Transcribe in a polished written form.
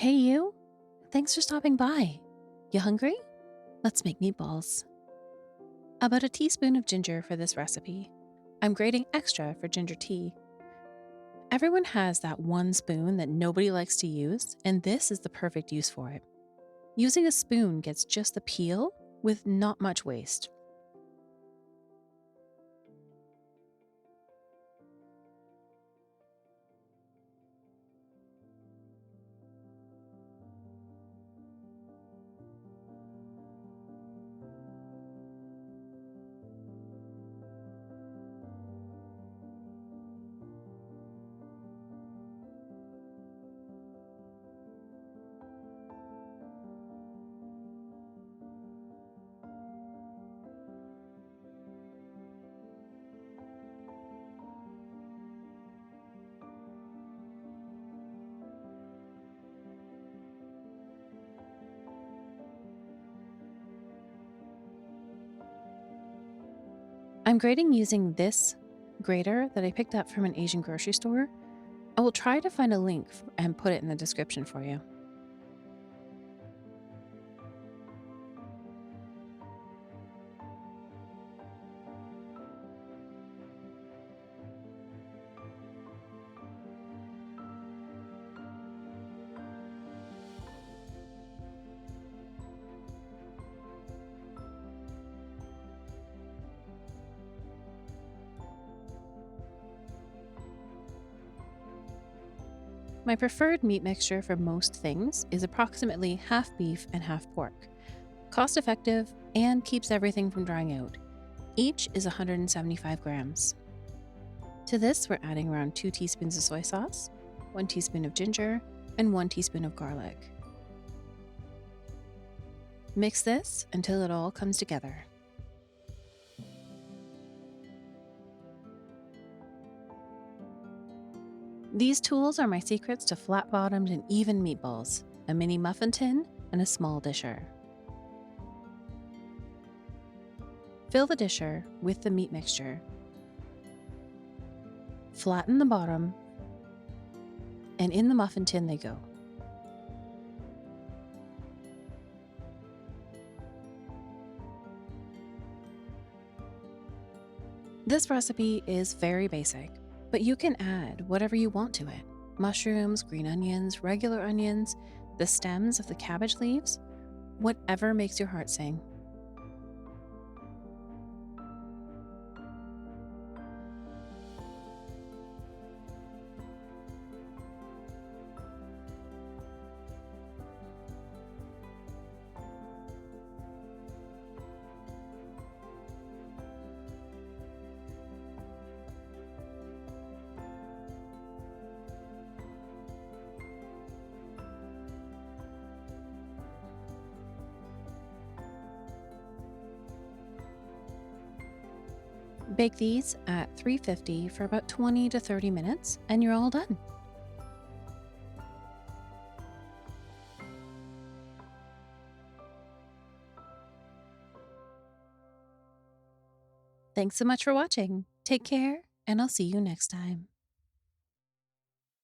Hey, you! Thanks for stopping by. You hungry? Let's make meatballs. About a teaspoon of ginger for this recipe. I'm grating extra for ginger tea. Everyone has that one spoon that nobody likes to use, and this is the perfect use for it. Using a spoon gets just the peel with not much waste. I'm grating using this grater that I picked up from an Asian grocery store. I will try to find a link and put it in the description for you. My preferred meat mixture for most things is approximately half beef and half pork. Cost effective and keeps everything from drying out. Each is 175 grams. To this, we're adding around 2 teaspoons of soy sauce, 1 teaspoon of ginger, and 1 teaspoon of garlic. Mix this until it all comes together. These tools are my secrets to flat-bottomed and even meatballs, a mini muffin tin, and a small disher. Fill the disher with the meat mixture. Flatten the bottom, and in the muffin tin they go. This recipe is very basic, but you can add whatever you want to it. Mushrooms, green onions, regular onions, the stems of the cabbage leaves, whatever makes your heart sing. Bake these at 350 for about 20 to 30 minutes, and you're all done. Thanks so much for watching. Take care, and I'll see you next time.